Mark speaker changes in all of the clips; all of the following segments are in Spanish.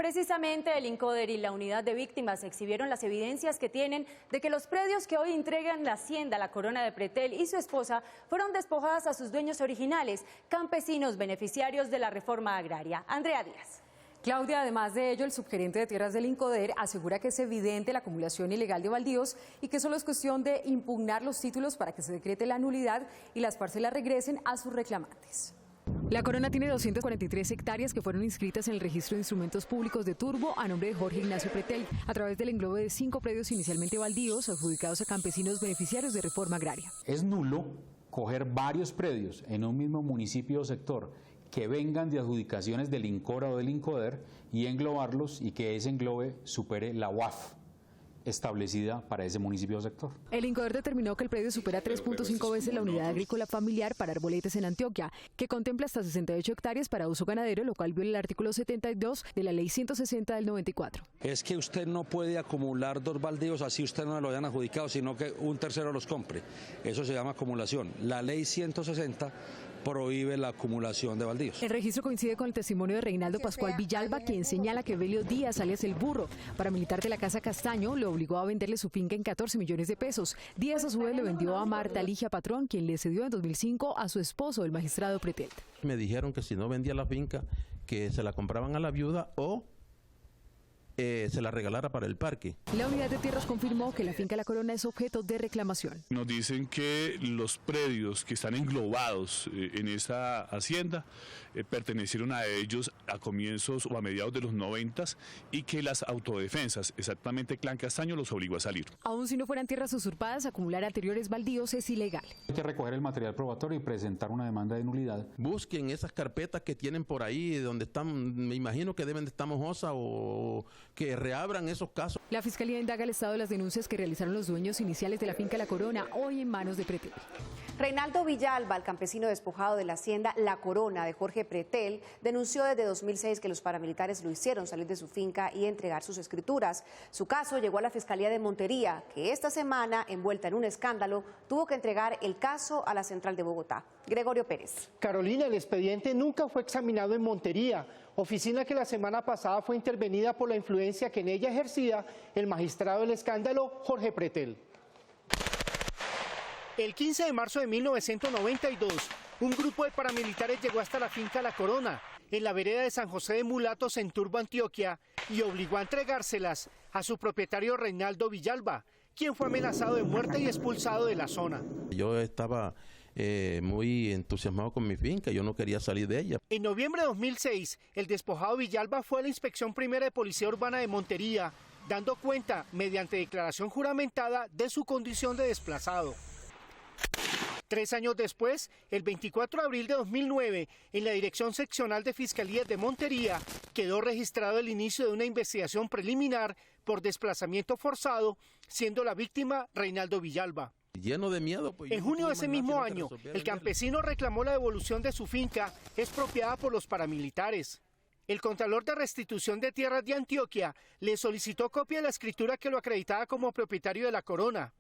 Speaker 1: Precisamente el INCODER y la Unidad de Víctimas exhibieron las evidencias que tienen de que los predios que hoy entregan la hacienda La Corona de Pretel y su esposa fueron despojadas a sus dueños originales, campesinos beneficiarios de la reforma agraria. Andrea Díaz.
Speaker 2: Claudia, además de ello, el subgerente de tierras del INCODER asegura que es evidente la acumulación ilegal de baldíos y que solo es cuestión de impugnar los títulos para que se decrete la nulidad y las parcelas regresen a sus reclamantes. La Corona tiene 243 hectáreas que fueron inscritas en el registro de instrumentos públicos de Turbo a nombre de Jorge Ignacio Pretel, a través del englobe de 5 predios inicialmente baldíos adjudicados a campesinos beneficiarios de reforma agraria.
Speaker 3: Es nulo coger varios predios en un mismo municipio o sector que vengan de adjudicaciones del INCORA o del INCODER y englobarlos y que ese englobe supere la UAF establecida para ese municipio o sector.
Speaker 2: El INCODER determinó que el predio supera 3.5 veces la unidad agrícola familiar para arboletes en Antioquia, que contempla hasta 68 hectáreas para uso ganadero, lo cual viola el artículo 72 de la Ley 160 del 94.
Speaker 4: Es que usted no puede acumular 2 baldíos así usted no lo hayan adjudicado, sino que un tercero los compre. Eso se llama acumulación. La Ley 160 prohíbe la acumulación de baldíos.
Speaker 2: El registro coincide con el testimonio de Reinaldo Pascual Villalba, quien señala que Belio Díaz, alias El Burro, paramilitar de la Casa Castaño, lo obligó a venderle su finca en 14 millones de pesos. Díaz a su vez le vendió a Marta Ligia Patrón, quien le cedió en 2005 a su esposo, el magistrado Pretel.
Speaker 5: Me dijeron que si no vendía la finca, que se la compraban a la viuda o se la regalara para el parque.
Speaker 2: La unidad de tierras confirmó que la finca La Corona es objeto de reclamación.
Speaker 6: Nos dicen que los predios que están englobados en esa hacienda pertenecieron a ellos a comienzos o a mediados de los 90 y que las autodefensas, exactamente Clan Castaño, los obligó a salir.
Speaker 2: Aun si no fueran tierras usurpadas, acumular anteriores baldíos es ilegal.
Speaker 3: Hay que recoger el material probatorio y presentar una demanda de nulidad.
Speaker 5: Busquen esas carpetas que tienen por ahí, donde están, me imagino que deben de estar mojosas o que reabran esos casos.
Speaker 2: La Fiscalía indaga el estado de las denuncias que realizaron los dueños iniciales de la finca La Corona, hoy en manos de Pretel.
Speaker 7: Reinaldo Villalba, el campesino despojado de la hacienda La Corona de Jorge Pretel, denunció desde 2006 que los paramilitares lo hicieron salir de su finca y entregar sus escrituras. Su caso llegó a la Fiscalía de Montería, que esta semana, envuelta en un escándalo, tuvo que entregar el caso a la Central de Bogotá. Gregorio Pérez.
Speaker 8: Carolina, el expediente nunca fue examinado en Montería, oficina que la semana pasada fue intervenida por la influencia que en ella ejercía el magistrado del escándalo, Jorge Pretel. El 15 de marzo de 1992, un grupo de paramilitares llegó hasta la finca La Corona, en la vereda de San José de Mulatos, en Turbo, Antioquia, y obligó a entregárselas a su propietario Reinaldo Villalba, quien fue amenazado de muerte y expulsado de la zona.
Speaker 5: Yo estaba muy entusiasmado con mi finca, yo no quería salir de ella.
Speaker 8: En noviembre de 2006, el despojado Villalba fue a la Inspección Primera de Policía Urbana de Montería, dando cuenta, mediante declaración juramentada, de su condición de desplazado. 3 años después, el 24 de abril de 2009, en la Dirección Seccional de Fiscalías de Montería, quedó registrado el inicio de una investigación preliminar por desplazamiento forzado, siendo la víctima Reinaldo Villalba.
Speaker 5: Lleno de miedo. Pues,
Speaker 8: en junio de ese mismo año, el campesino reclamó la devolución de su finca, expropiada por los paramilitares. El Contralor de Restitución de Tierras de Antioquia le solicitó copia de la escritura que lo acreditaba como propietario de La Corona.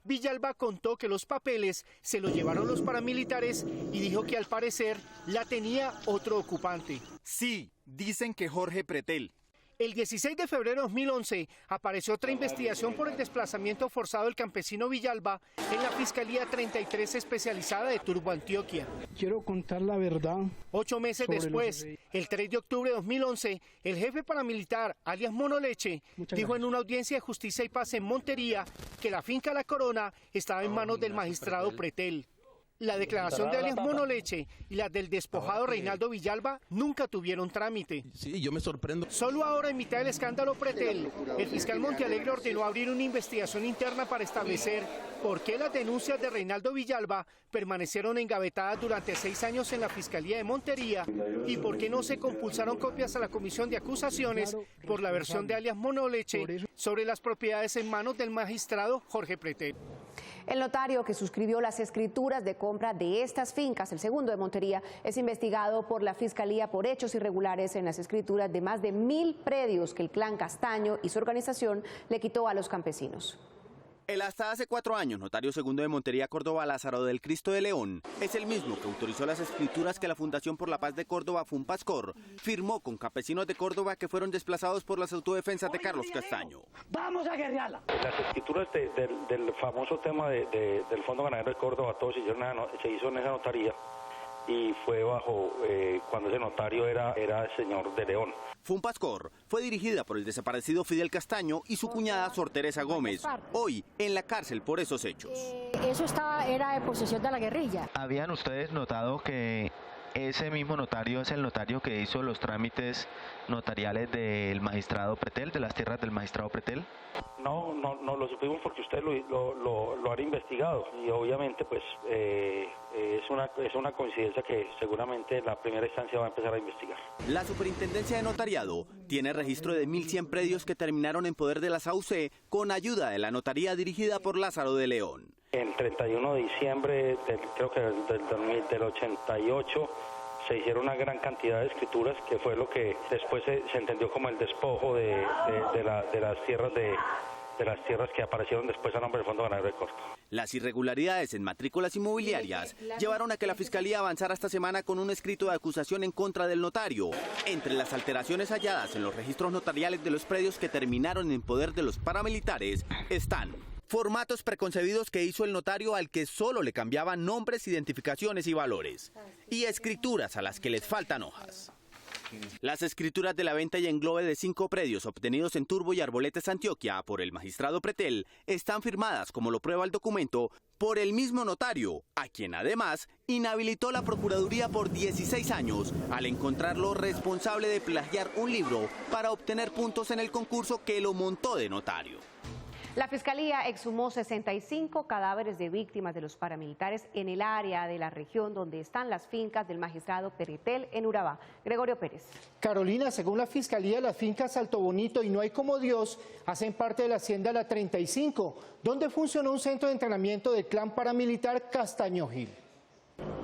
Speaker 8: Villalba contó que los papeles se los llevaron los paramilitares y dijo que al parecer la tenía otro ocupante.
Speaker 9: Sí, dicen que Jorge Pretel.
Speaker 8: El 16 de febrero de 2011 apareció otra investigación por el desplazamiento forzado del campesino Villalba en la Fiscalía 33 especializada de Turbo, Antioquia.
Speaker 10: Quiero contar la verdad.
Speaker 8: 8 meses después, el 3 de octubre de 2011, el jefe paramilitar, alias Mono Leche, dijo en una audiencia de Justicia y Paz en Montería que la finca La Corona estaba en manos del magistrado Pretel. La declaración de alias Mono Leche y la del despojado Reinaldo Villalba nunca tuvieron trámite.
Speaker 5: Sí, yo me sorprendo.
Speaker 8: Solo ahora, en mitad del escándalo Pretel, el fiscal Montealegre ordenó abrir una investigación interna para establecer por qué las denuncias de Reinaldo Villalba permanecieron engavetadas durante 6 años en la Fiscalía de Montería y por qué no se compulsaron copias a la Comisión de Acusaciones por la versión de alias Mono Leche sobre las propiedades en manos del magistrado Jorge Pretel.
Speaker 7: El notario que suscribió las escrituras de compra de estas fincas, el segundo de Montería, es investigado por la Fiscalía por hechos irregulares en las escrituras de más de 1000 predios que el Clan Castaño y su organización le quitó a los campesinos.
Speaker 9: El hasta hace 4 años notario segundo de Montería, Córdoba, Lázaro del Cristo de León, es el mismo que autorizó las escrituras que la Fundación por la Paz de Córdoba, Funpascor, firmó con campesinos de Córdoba que fueron desplazados por las autodefensas de Carlos Castaño.
Speaker 11: ¡Vamos a guerrearla!
Speaker 12: Las escrituras del famoso tema del Fondo Ganadero de Córdoba, todo se hizo en esa notaría y fue bajo, cuando ese notario era el señor de León.
Speaker 9: Funpascor fue dirigida por el desaparecido Fidel Castaño y su cuñada Sor Teresa Gómez, hoy en la cárcel por esos hechos.
Speaker 11: Eso era de posesión de la guerrilla.
Speaker 13: ¿Habían ustedes notado que ese mismo notario es el notario que hizo los trámites notariales del magistrado Pretel, de las tierras del magistrado Pretel?
Speaker 12: No lo supimos porque ustedes lo han investigado y obviamente pues es una coincidencia que seguramente en la primera instancia va a empezar a investigar.
Speaker 9: La Superintendencia de Notariado tiene registro de 1.100 predios que terminaron en poder de la SAUCE con ayuda de la notaría dirigida por Lázaro de León.
Speaker 12: El 31 de diciembre del 88 se hicieron una gran cantidad de escrituras que fue lo que después se entendió como el despojo de las tierras que aparecieron después a nombre del Fondo Ganadero de Córdoba.
Speaker 9: Las irregularidades en matrículas inmobiliarias llevaron a que la Fiscalía avanzara esta semana con un escrito de acusación en contra del notario. Entre las alteraciones halladas en los registros notariales de los predios que terminaron en poder de los paramilitares están formatos preconcebidos que hizo el notario al que solo le cambiaban nombres, identificaciones y valores, y escrituras a las que les faltan hojas. Las escrituras de la venta y englobe de 5 predios obtenidos en Turbo y Arboletes, Antioquia, por el magistrado Pretel, están firmadas, como lo prueba el documento, por el mismo notario, a quien además inhabilitó la Procuraduría por 16 años, al encontrarlo responsable de plagiar un libro para obtener puntos en el concurso que lo montó de notario.
Speaker 7: La Fiscalía exhumó 65 cadáveres de víctimas de los paramilitares en el área de la región donde están las fincas del magistrado Pretel en Urabá. Gregorio Pérez.
Speaker 8: Carolina, según la Fiscalía, las fincas Alto Bonito y No Hay Como Dios hacen parte de la hacienda La 35, donde funcionó un centro de entrenamiento del clan paramilitar Castaño Gil.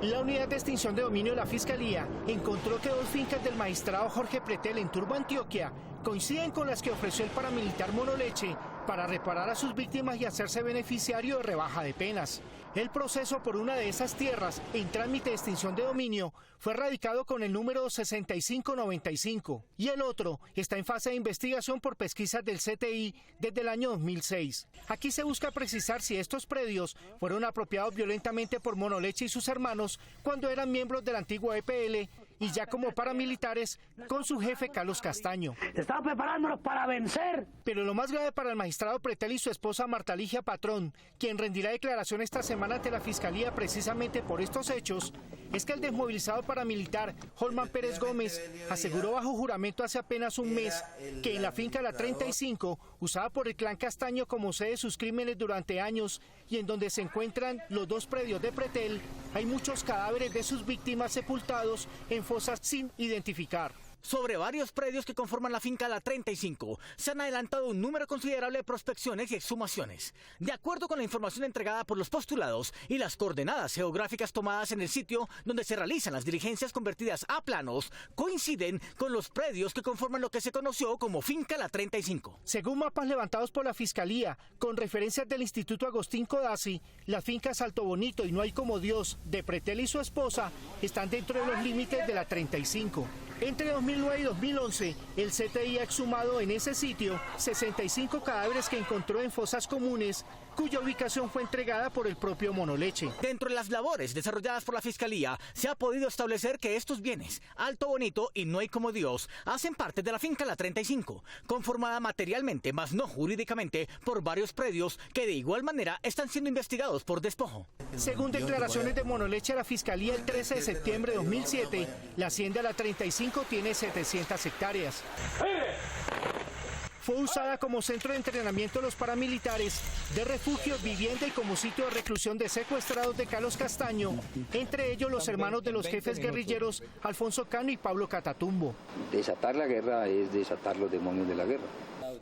Speaker 8: La unidad de extinción de dominio de la Fiscalía encontró que 2 fincas del magistrado Jorge Pretel en Turbo, Antioquia, coinciden con las que ofreció el paramilitar Monoleche para reparar a sus víctimas y hacerse beneficiario de rebaja de penas. El proceso por una de esas tierras en trámite de extinción de dominio fue radicado con el número 6595 y el otro está en fase de investigación por pesquisas del CTI desde el año 2006. Aquí se busca precisar si estos predios fueron apropiados violentamente por Monoleche y sus hermanos cuando eran miembros del antiguo EPL y ya como paramilitares con su jefe Carlos Castaño.
Speaker 11: Estamos preparándonos para vencer.
Speaker 8: Pero lo más grave para el magistrado Pretel y su esposa Marta Ligia Patrón, quien rendirá declaración esta semana ante la Fiscalía precisamente por estos hechos, es que el desmovilizado paramilitar Holman Pérez Gómez aseguró bajo juramento hace apenas un mes que en la finca La 35, usada por el clan Castaño como sede de sus crímenes durante años y en donde se encuentran los 2 predios de Pretel, hay muchos cadáveres de sus víctimas sepultados en fosas sin identificar.
Speaker 14: Sobre varios predios que conforman la finca La 35, se han adelantado un número considerable de prospecciones y exhumaciones. De acuerdo con la información entregada por los postulados y las coordenadas geográficas tomadas en el sitio donde se realizan las diligencias convertidas a planos, coinciden con los predios que conforman lo que se conoció como finca La 35.
Speaker 8: Según mapas levantados por la Fiscalía, con referencias del Instituto Agustín Codazzi, las fincas Alto Bonito y No Hay Como Dios de Pretel y su esposa están dentro de los límites de La 35. Entre 2009 y 2011, el CTI ha exhumado en ese sitio 65 cadáveres que encontró en fosas comunes, cuya ubicación fue entregada por el propio Monoleche.
Speaker 14: Dentro de las labores desarrolladas por la Fiscalía, se ha podido establecer que estos bienes, Alto Bonito y No Hay Como Dios, hacen parte de la finca La 35, conformada materialmente, mas no jurídicamente, por varios predios que de igual manera están siendo investigados por despojo.
Speaker 8: Según declaraciones de Monoleche a la Fiscalía el 13 de septiembre de 2007, la hacienda La 35 tiene 700 hectáreas. Fue usada como centro de entrenamiento de los paramilitares, de refugio, vivienda y como sitio de reclusión de secuestrados de Carlos Castaño, entre ellos los hermanos de los jefes guerrilleros Alfonso Cano y Pablo Catatumbo.
Speaker 15: Desatar la guerra es desatar los demonios de la guerra.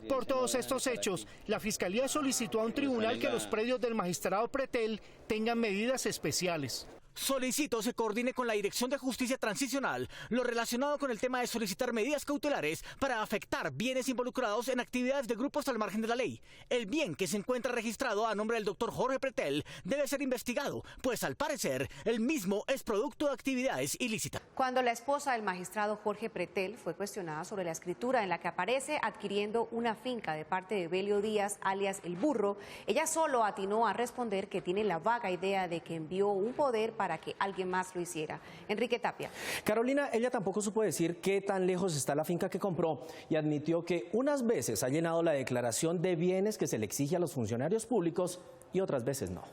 Speaker 8: Por todos estos hechos, la Fiscalía solicitó a un tribunal que los predios del magistrado Pretel tengan medidas especiales.
Speaker 14: Solicito se coordine con la Dirección de Justicia Transicional lo relacionado con el tema de solicitar medidas cautelares para afectar bienes involucrados en actividades de grupos al margen de la ley. El bien que se encuentra registrado a nombre del doctor Jorge Pretel debe ser investigado, pues al parecer el mismo es producto de actividades ilícitas.
Speaker 7: Cuando la esposa del magistrado Jorge Pretel fue cuestionada sobre la escritura en la que aparece adquiriendo una finca de parte de Evelio Díaz, alias El Burro, ella solo atinó a responder que tiene la vaga idea de que envió un poder para que alguien más lo hiciera. Enrique Tapia.
Speaker 16: Carolina, ella tampoco supo decir qué tan lejos está la finca que compró y admitió que unas veces ha llenado la declaración de bienes que se le exige a los funcionarios públicos y otras veces no.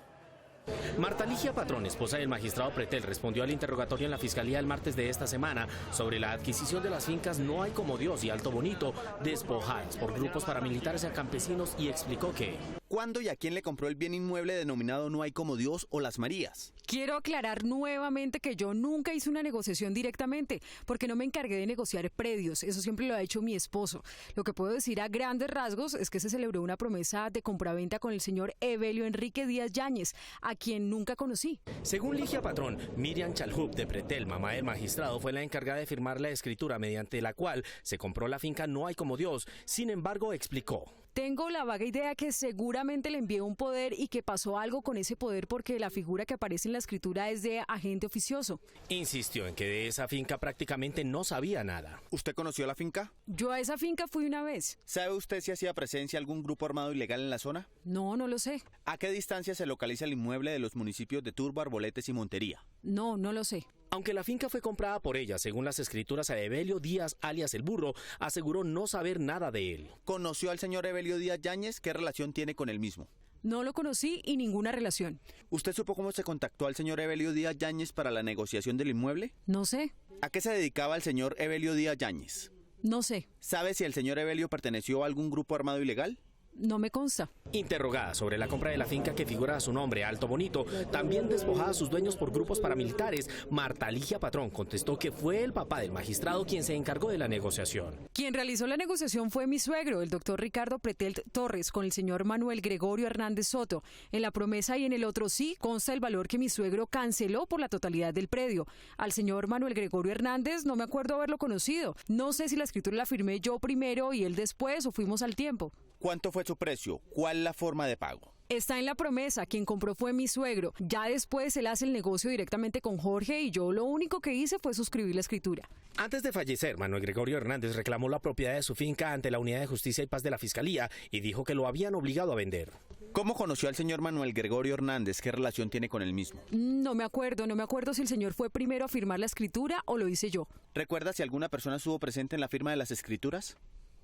Speaker 17: Marta Ligia Patrón, esposa del magistrado Pretel, respondió al interrogatorio en la Fiscalía el martes de esta semana sobre la adquisición de las fincas No Hay Como Dios y Alto Bonito, despojadas por grupos paramilitares a campesinos, y explicó que...
Speaker 9: ¿Cuándo y a quién le compró el bien inmueble denominado No Hay Como Dios o Las Marías?
Speaker 2: Quiero aclarar nuevamente que yo nunca hice una negociación directamente, porque no me encargué de negociar predios, eso siempre lo ha hecho mi esposo. Lo que puedo decir a grandes rasgos es que se celebró una promesa de compraventa con el señor Evelio Enrique Díaz Yáñez, a quien nunca conocí.
Speaker 17: Según Ligia Patrón, Miriam Chalhub de Pretel, mamá del magistrado, fue la encargada de firmar la escritura mediante la cual se compró la finca No Hay Como Dios. Sin embargo, explicó:
Speaker 2: tengo la vaga idea que seguramente le envié un poder y que pasó algo con ese poder porque la figura que aparece en la escritura es de agente oficioso.
Speaker 17: Insistió en que de esa finca prácticamente no sabía nada.
Speaker 9: ¿Usted conoció la finca?
Speaker 2: Yo a esa finca fui una vez.
Speaker 9: ¿Sabe usted si hacía presencia algún grupo armado ilegal en la zona?
Speaker 2: No, no lo sé.
Speaker 9: ¿A qué distancia se localiza el inmueble de los municipios de Turbo, Arboletes y Montería?
Speaker 2: No, no lo sé.
Speaker 17: Aunque la finca fue comprada por ella, según las escrituras, a Evelio Díaz, alias El Burro, aseguró no saber nada de él.
Speaker 9: ¿Conoció al señor Evelio Díaz Yáñez? ¿Qué relación tiene con él mismo?
Speaker 2: No lo conocí y ninguna relación.
Speaker 9: ¿Usted supo cómo se contactó al señor Evelio Díaz Yáñez para la negociación del inmueble?
Speaker 2: No sé.
Speaker 9: ¿A qué se dedicaba el señor Evelio Díaz Yáñez?
Speaker 2: No sé.
Speaker 9: ¿Sabe si el señor Evelio perteneció a algún grupo armado ilegal?
Speaker 2: No me consta.
Speaker 17: Interrogada sobre la compra de la finca que figura a su nombre, Alto Bonito, también despojada a sus dueños por grupos paramilitares, Marta Ligia Patrón contestó que fue el papá del magistrado quien se encargó de la negociación.
Speaker 2: Quien realizó la negociación fue mi suegro, el doctor Ricardo Pretel Torres, con el señor Manuel Gregorio Hernández Soto. En la promesa y en el otro sí consta el valor que mi suegro canceló por la totalidad del predio. Al señor Manuel Gregorio Hernández no me acuerdo haberlo conocido. No sé si la escritura la firmé yo primero y él después o fuimos al tiempo.
Speaker 9: ¿Cuánto fue su precio? ¿Cuál la forma de pago?
Speaker 2: Está en la promesa, quien compró fue mi suegro. Ya después él hace el negocio directamente con Jorge y yo lo único que hice fue suscribir la escritura.
Speaker 17: Antes de fallecer, Manuel Gregorio Hernández reclamó la propiedad de su finca ante la Unidad de Justicia y Paz de la Fiscalía y dijo que lo habían obligado a vender.
Speaker 9: ¿Cómo conoció al señor Manuel Gregorio Hernández? ¿Qué relación tiene con él mismo?
Speaker 2: No me acuerdo si el señor fue primero a firmar la escritura o lo hice yo.
Speaker 9: ¿Recuerda si alguna persona estuvo presente en la firma de las escrituras?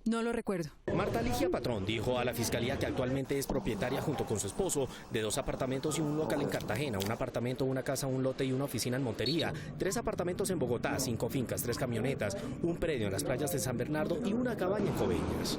Speaker 2: No lo recuerdo.
Speaker 17: Marta Ligia Patrón dijo a la Fiscalía que actualmente es propietaria junto con su esposo de 2 apartamentos y un local en Cartagena, un apartamento, una casa, un lote y una oficina en Montería, 3 apartamentos en Bogotá, 5 fincas, 3 camionetas, un predio en las playas de San Bernardo y una cabaña en Coveñas.